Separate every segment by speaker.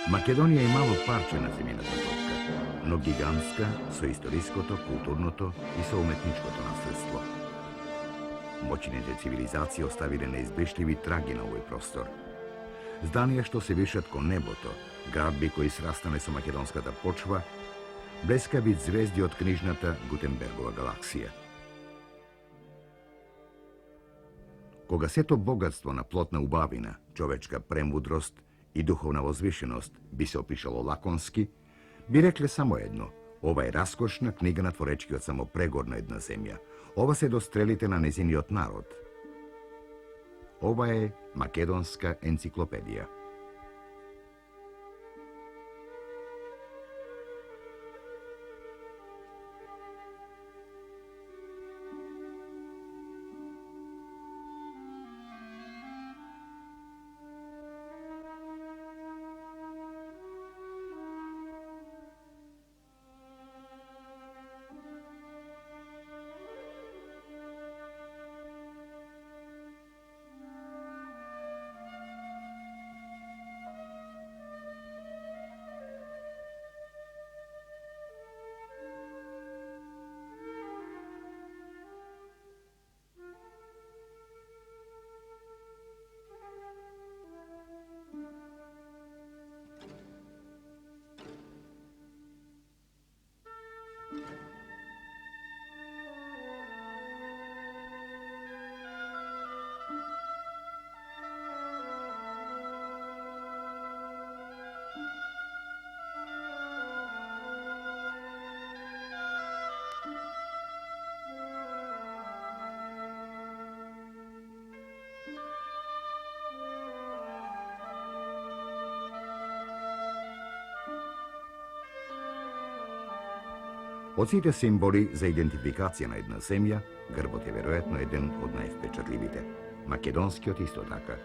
Speaker 1: Македонија е мало парче на земјината топка, но гигантска со историското, културното и со уметничкото наследство. Моćните цивилизации оставиле неизбришливи траги на овој простор. Зданија што се вишат кон небото, градби кои срастане со македонската почва, блескави звезди од книжната Гутенбергова галаксија. Кога сето богатство на плотна убавина, човечка премудрост и духовна возвишеност би се опишало лаконски, би рекле само едно: ова е раскошна книга на творечкиот самопрегор на една земја. Ова се дострелите на незиниот народ. Ова е македонска енциклопедија. Од сите символи за идентификација на една земја, грбот е веројатно еден од највпечатливите. Македонскиот исто така.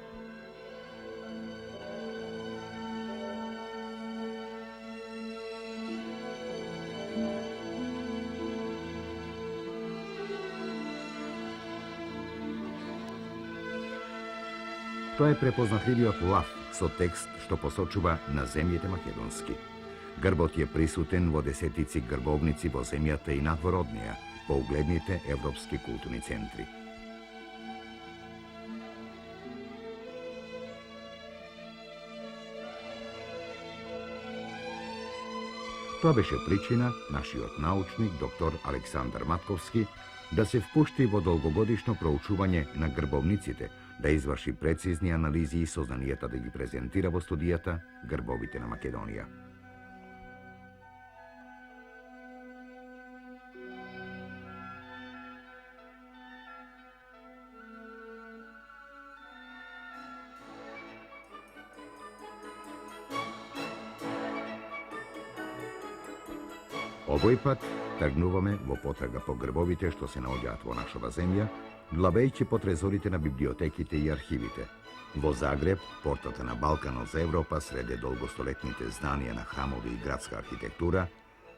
Speaker 1: Тоа е препознатливиот лав со текст што посочува на земјите македонски. Грбот е присутен во десетици грбовници во земјата и надвор од неа, по угледните европски културни центри. Тоа беше причина нашиот научник, доктор Александар Матковски, да се впушти во долгогодишно проучување на грбовниците, да изврши прецизни анализи и сознанијата да ги презентира во студијата Грбовите на Македонија. Овој пат тргнуваме во потрага по грбовите што се наоѓаат во нашава земја, главејќи по трезорите на библиотеките и архивите. Во Загреб, портата на Балканот за Европа, среде долгостолетните зданија на храмови и градска архитектура,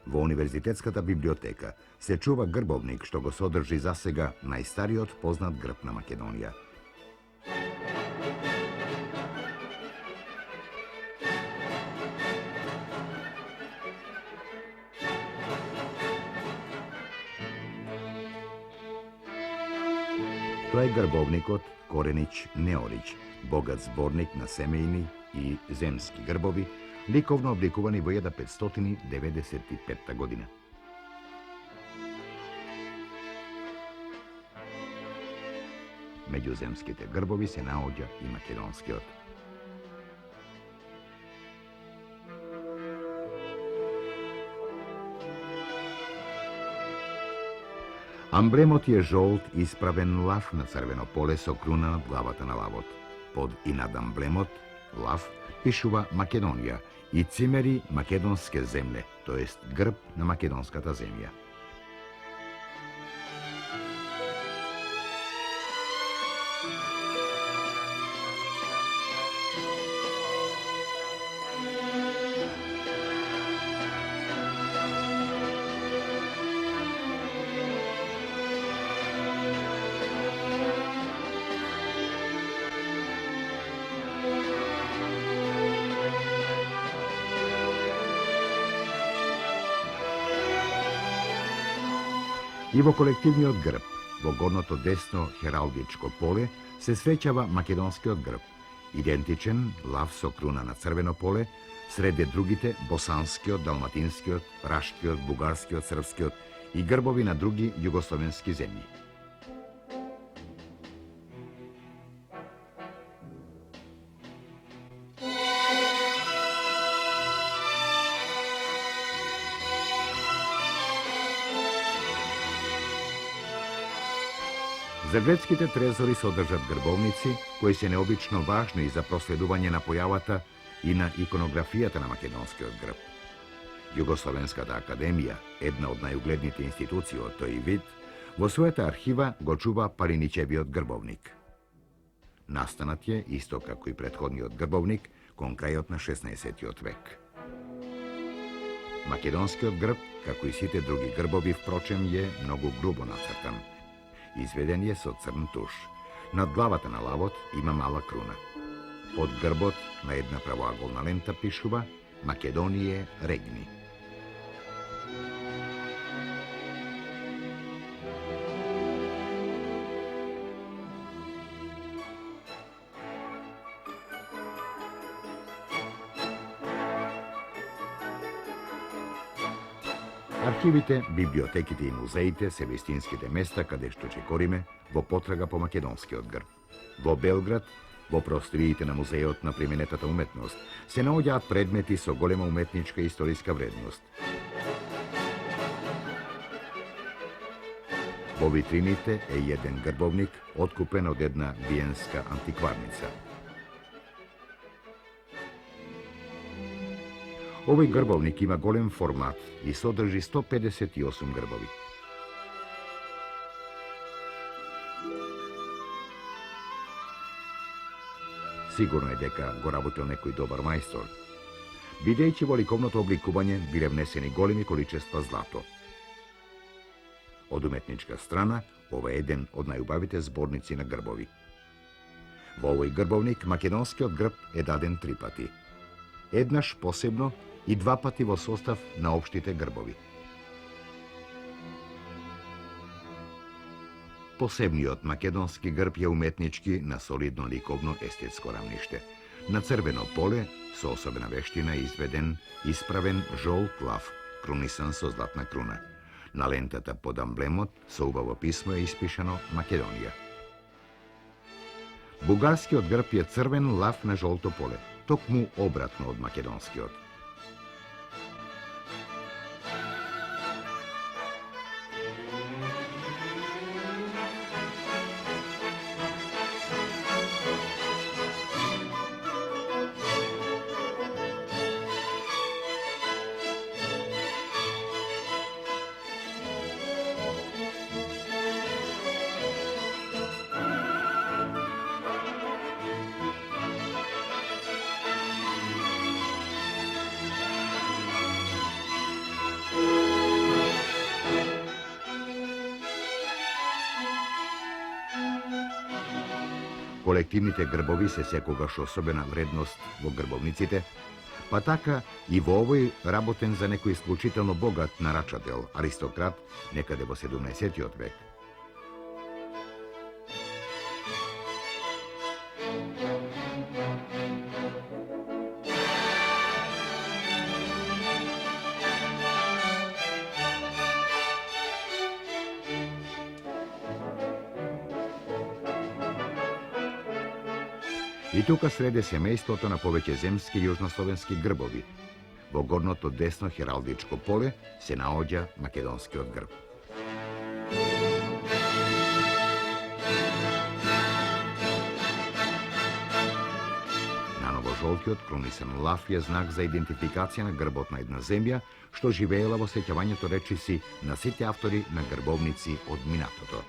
Speaker 1: во Универзитетската библиотека се чува грбовник што го содржи засега најстариот познат грб на Македонија. Тоа е грбовникот Коренич Неорич, богат зборник на семејни и земски грбови, ликовно обликувани во 1595 година. Меѓу земските грбови се наоѓа и македонскиот. Амблемот е жолт исправен лав на црвено поле со круна над главата на лавот. Под и над амблемот, лав, пишува Македонија и цимери македонске земле, тоест грб на македонската земја. И во колективниот грб, во горното десно хералдичко поле, се среќава македонскиот грб, идентичен лав со круна на црвено поле, среде другите босанскиот, далматинскиот, рашкиот, бугарскиот, српскиот и грбови на други југословенски земји. За грецките трезори се одржат грбовници, кои се необично важни за проследување на појавата и на иконографијата на македонскиот грб. Југословенската академија, една од најугледните институции од тој вид, во својата архива го чува Палиничевиот грбовник. Настанат е, исто како и претходниот грбовник, кон крајот на 16. век. Македонскиот грб, како и сите други грбови, впрочем, е многу грубо нацртан. Изведен е со црн туш. Над главата на лавот има мала круна. Под грбот на една правоаголна лента пишува Македоние регни. Архивите, библиотеките и музеите се вистинските места каде што чекориме во потрага по македонскиот грб. Во Белград, во просториите на Музеот на применетата уметност, се наоѓаат предмети со голема уметничка и историска вредност. Во витрините е еден грбовник, откупен од една виенска антикварница. Овој грбовник има голем формат и содржи 158 грбови. Сигурно е дека го работил некој добар мајстор, бидејќи во ликовното обликување биле внесени големи количества злато. Од уметничка страна, ова е еден од најубавите зборници на грбови. Во овој грбовник македонскиот грб е даден 3 пати. Еднаш посебно и 2 пати во состав на општите грбови. Посебниот македонски грб е уметнички на солидно ликовно естетско рамниште. На црвено поле, со особена вештина изведен, исправен жолт лав, крунисан со златна круна. На лентата под амблемот со убаво писмо е испишано Македонија. Бугарскиот грб е црвен лав на жолто поле, токму обратно од македонскиот. Колективните грбови се секогаш особена вредност во грбовниците, па така и во овој работен за некој исклучително богат нарачател, аристократ, некаде во 17. век. И тука среде семејството на повеќе земски јужнословенски грбови. Во горното десно хералдичко поле се наоѓа македонскиот грб. Наново жолтиот крунисан лав е знак за идентификација на грбот на една земја, што живеела во сеќавањето речиси на сите автори на грбовници од минатото.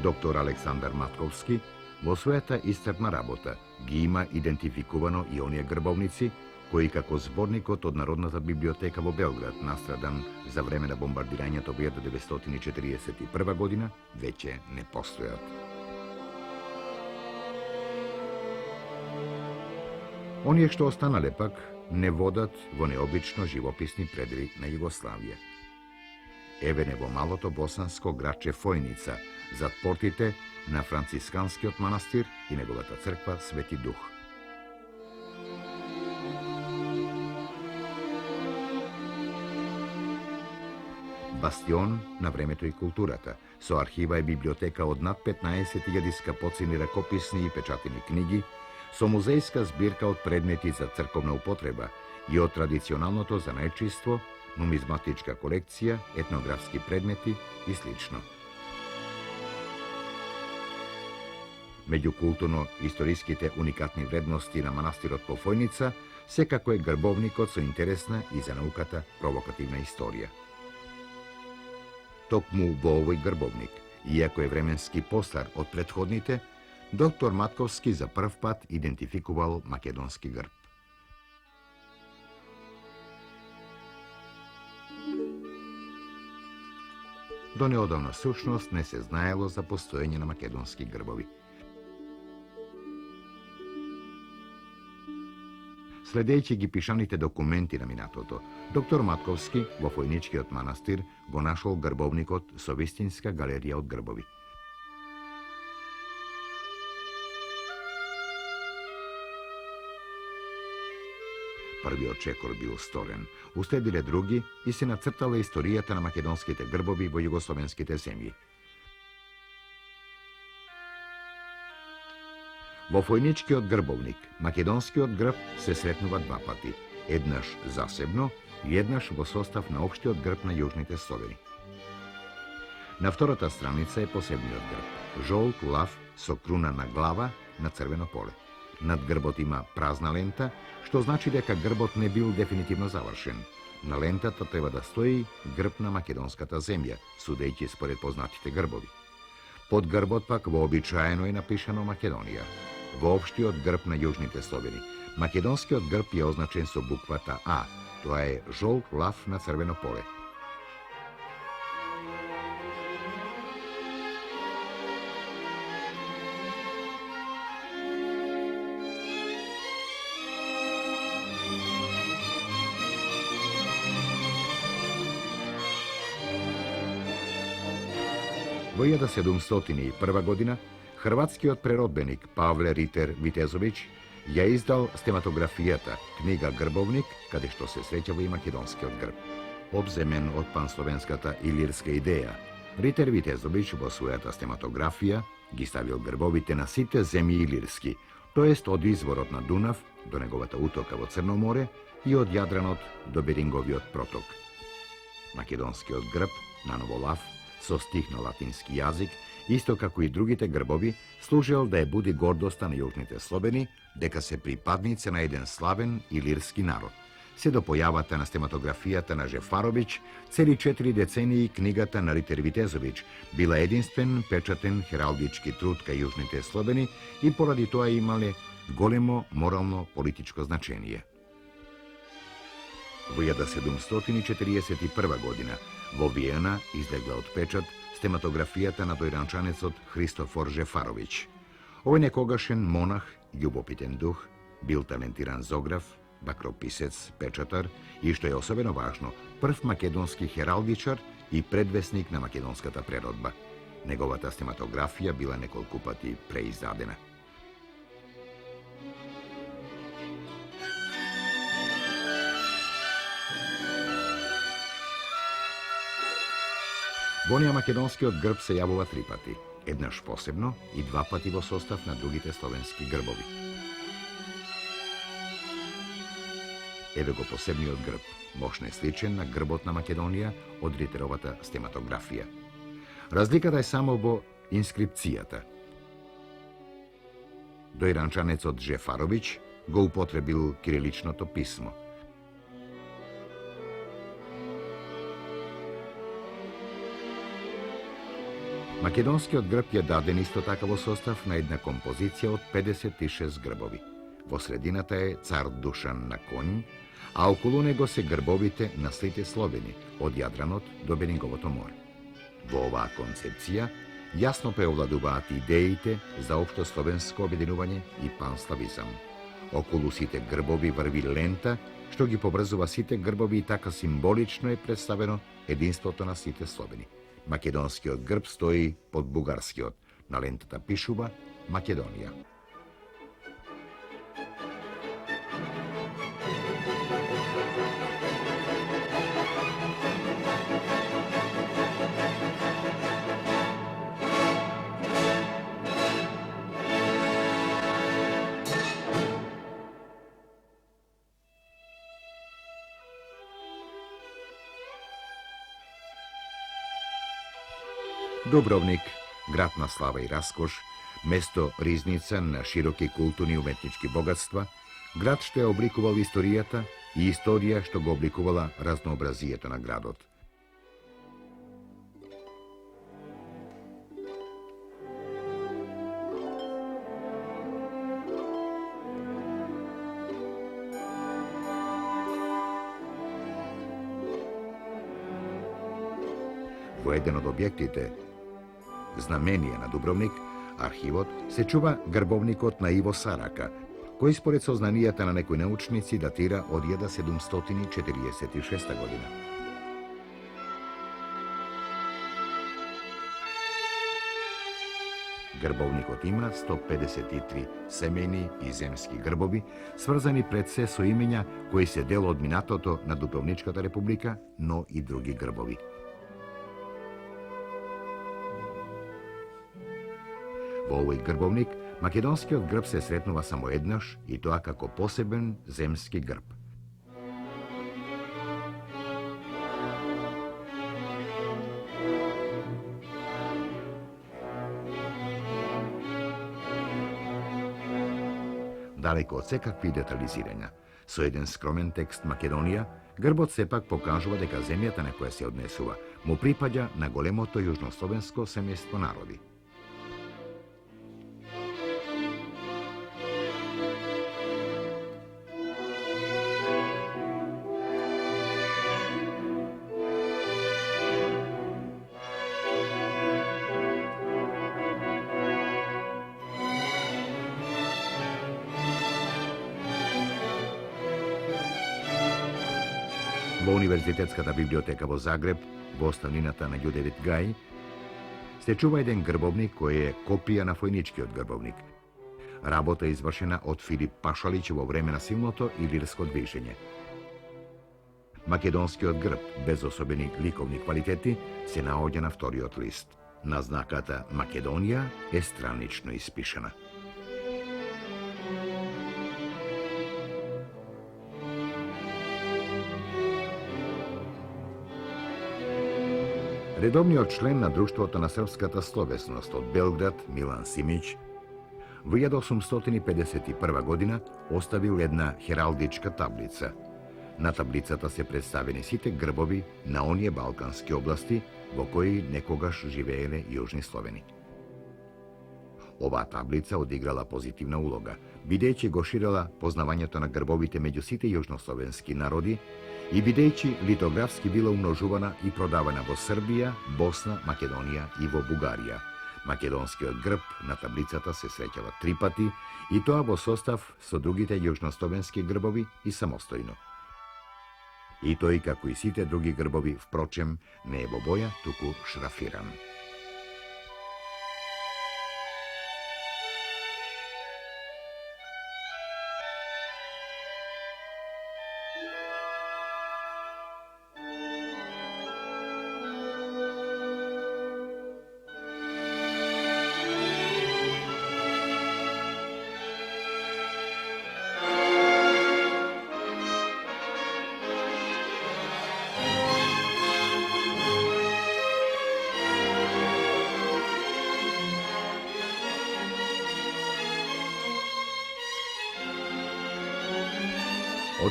Speaker 1: Доктор Александар Матковски во својата исцрпна работа ги има идентификувано и оние грбовници кој како зборникот од Народната библиотека во Белград, настрадан за време на бомбардирањето во 1941 година, веќе не постојат. Оние што останале пак не водат во необично живописни предели на Југославија. Еве не во малото босанско градче Фојница, зад портите на францисканскиот манастир и неговата црква Свети Дух. Бастион на времето и културата, со архива и библиотека од над 15.000 скапоцени ракописни и печатени книги, со музејска збирка од предмети за црковна употреба и од традиционалното занаечиство, нумизматичка колекција, етнографски предмети и слично. Меѓу културно-историските уникатни вредности на манастирот по Фојница, секако е грбовникот со интересна и за науката провокативна историја. Токму во овој грбовник, иако е временски постар од претходните, доктор Матковски за прв пат идентификувал македонски грб. До неодавна сушност не се знаело за постоење на македонски грбови. Следејќи ги пишаните документи на минатото, доктор Матковски во Фојничкиот манастир го нашол грбовникот со вистинска галерија од грбови. Првиот чекор бил сторен, уследиле други и се нацртала историјата на македонските грбови во југословенските земји. Во Фојничкиот грбовник, македонскиот грб се сретнува два пати, еднаш засебно и еднаш во состав на општиот грб на јужните Словени. На втората страница е посебниот грб, жолт лав со круна на глава на црвено поле. Над грбот има празна лента, што значи дека грбот не бил дефинитивно завршен. На лентата треба да стои грб на македонската земја, судејќи според познатите грбови. Под грбот пак вообичаено е напишано Македонија. Во општиот грб на јужните Словени, македонскиот грб е означен со буквата А. Тоа е жолт лав на црвено поле. Во 1701 година, хрватскиот преродбеник Павле Ритер Витезовиќ ја издал стематографијата, книга Грбовник, каде што се среќава и македонскиот грб. Обземен од пансловенската илирска идеја, Ритер Витезовиќ во својата стематографија ги ставил грбовите на сите земји илирски, тоест од изворот на Дунав до неговата утока во Црно море и од Јадранот до Беринговиот проток. Македонскиот грб, наново лав, со стих на латински јазик, исто како и другите грбови, служел да ја буди гордоста на јужните Словени, дека се припадници на еден славен илирски народ. Се до појавата на стематографијата на Жефаровиќ, цели 4 децении книгата на Ритер Витезовиќ била единствен печатен хералдички труд кај јужните Словени и поради тоа имале големо морално-политичко значение. Во 1741 година во Виена излегла од печат стематографијата на дојранчанецот Христофор Жефаровиќ. Овој некогашен монах, љубопитен дух, бил талентиран зограф, бакрописец, печатар и, што е особено важно, прв македонски хералдичар и предвесник на македонската преродба. Неговата стематографија била неколку пати преиздадена. Во неа македонскиот грб се јавува 3 пати, еднаш посебно и 2 пати во состав на другите словенски грбови. Еве го посебниот грб, мощно е сличен на грбот на Македонија од Ритеровата стематографија. Разликата е само во инскрипцијата. Дојранчанецот Жефаровиќ го употребил кириличното писмо. Македонскиот грб ја даден исто така во состав на една композиција од 56 грбови. Во средината е цар Душан на конј, а околу него се грбовите на сите слобени, од Јадранот до Бенинговото море. Во оваа концепција јасно преовладуваат идеите за општо словенско обединување и панславизам. Околу сите грбови врви лента, што ги поврзува сите грбови и така символично е представено единството на сите слобени. Македонскиот грб стои под бугарскиот. На лентата пишува Македонија. Дубровник, град на слава и раскош, место ризница на широки културни и уметнички богатства, град што ја обликувал историјата и историја што го обликувала разнообразието на градот. Во еден од објектите Знамение на Дубровник, архивот, се чува грбовникот на Иво Сарака, кој според сознанијата на некои научници датира од 1746 година. Грбовникот има 153 семејни и земски грбови, сврзани пред се со имења кои се дел од минатото на Дубровничката република, но и други грбови. Во овој грбовник, македонскиот грб се сретнува само еднаш и тоа како посебен земски грб. Далеко од секакви детализирања, со еден скромен текст Македонија, грбот сепак покажува дека земјата на која се однесува му припаѓа на големото јужнословенско семејство народи. Во Универзитетската библиотека во Загреб, во оставнината на Ѓудевит Гај, се чува еден грбовник кој е копија на војничкиот грбовник. Работа е извршена од Филип Пашалич во време на силното илирско движење. Македонскиот грб, без особени ликовни квалитети, се наоѓа на вториот лист. Назнаката Македонија е странично испишана. Редовниот член на Друштвото на српската словесност од Белград, Милан Симиќ, во 1851 година оставил една хералдичка таблица. На таблицата се представени сите грбови на оние балкански области во кои некогаш живееле јужни словени. Оваа таблица одиграла позитивна улога, бидејќи го ширела познавањето на грбовите меѓу сите јужнословенски народи и бидејќи литографски била умножувана и продавана во Србија, Босна, Македонија и во Бугарија. Македонскиот грб на таблицата се среќава 3 пати и тоа во состав со другите јужнословенски грбови и самостојно. И тој, како и сите други грбови, впрочем, не е во боја, туку шрафиран.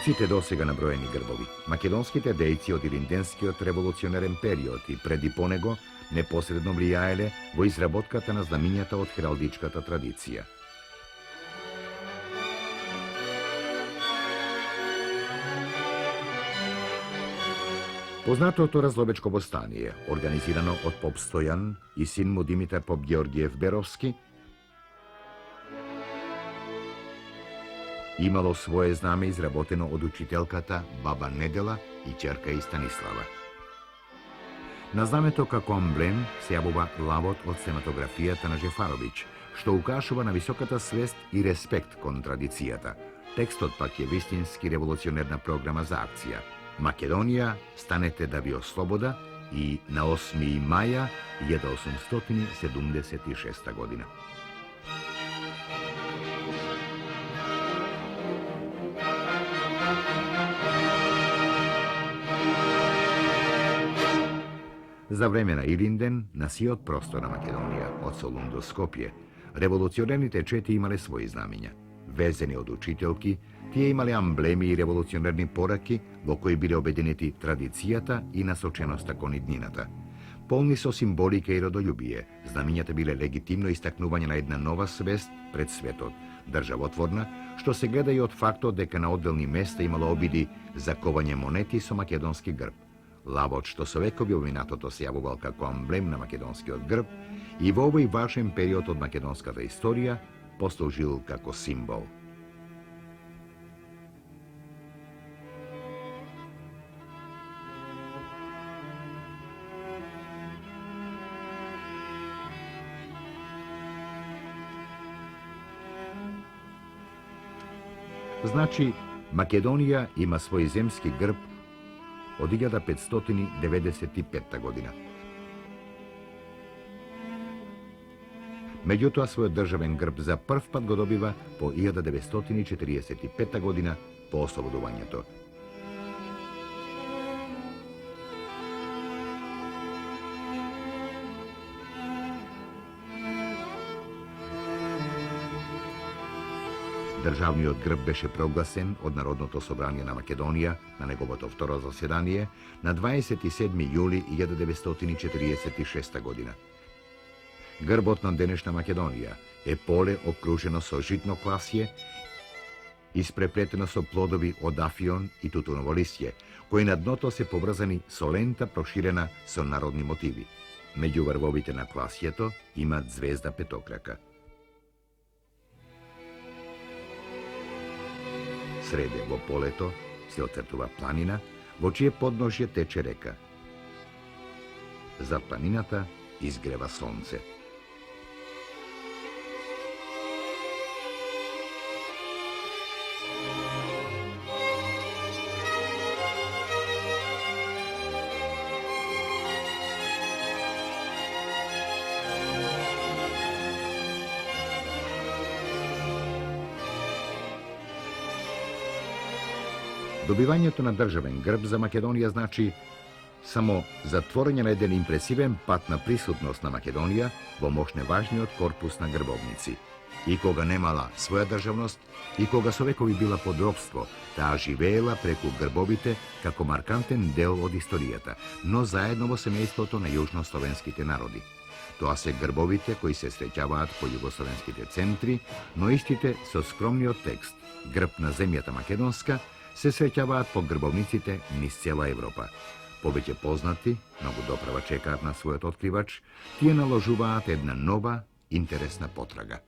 Speaker 1: Од сите досега наброени грбови, македонските дејци од илинденскиот револуционерен период и преди по него непосредно влијаеле во изработката на знамињата од хералдичката традиција. Познатото разлобечко восстание, организирано од поп Стојан и син му Димитар поп Георгиев Беровски, имало свое знаме изработено од учителката баба Недела и ќерка и Станислава. На знамето како амблем се јавува лавот од сценатографијата на Жефаровиќ, што укажува на високата свест и респект кон традицијата. Текстот пак е вистински револуционерна програма за акција. Македонија, станете да ви ослобода, и на 8. маја 1876 година. За време на Илинден, на сиот простор на Македонија, од Солун до Скопје, револуционерните чети имале своји знамиња. Везени од учителки, тие имале амблеми и револуционерни пораки во кои биле обединети традицијата и насоченоста кон иднината. Полни со символика и родољубие, знамињата биле легитимно истакнување на една нова свест пред светот, државотворна, што се гледа и од фактот дека на одделни места имало обиди за ковање монети со македонски грб. Лавот што со векови во минатото се јавувал како амблем на македонскиот грб и во овој важен период од македонската историја послужил како символ. Значи, Македонија има свој земски грб од 1595 година. Меѓутоа, својот државен грб за прв пат го добива по 1945 година по ослободувањето. Државниот грб беше прогласен од Народното собрание на Македонија на неговото второ заседание на 27. јули 1946 година. Грбот на денешна Македонија е поле окружено со житно класје, испреплетено со плодови од афион и тутуново лисје, кои на дното се поврзани со лента проширена со народни мотиви. Меѓу врвовите на класјето имат звезда петокрака. Среде во полето се оцртува планина, во чие подножје тече река. За планината изгрева сонце. Добивањето на државен грб за Македонија значи само затворање на еден импресивен пат на присутност на Македонија во мощне важниот корпус на грбовници. И кога немала своја државност, и кога со векови била под робство, таа живеела преку грбовите како маркантен дел од историјата, но заедно во семејството на јужнословенските народи. Тоа се грбовите кои се среќаваат по југословенските центри, но истите со скромниот текст «Грб на земјата македонска» се среќаваат по грбовниците низ цела Европа. Повеќе познати, многу доправа чекаат на својот откривач, тие наложуваат една нова, интересна потрага.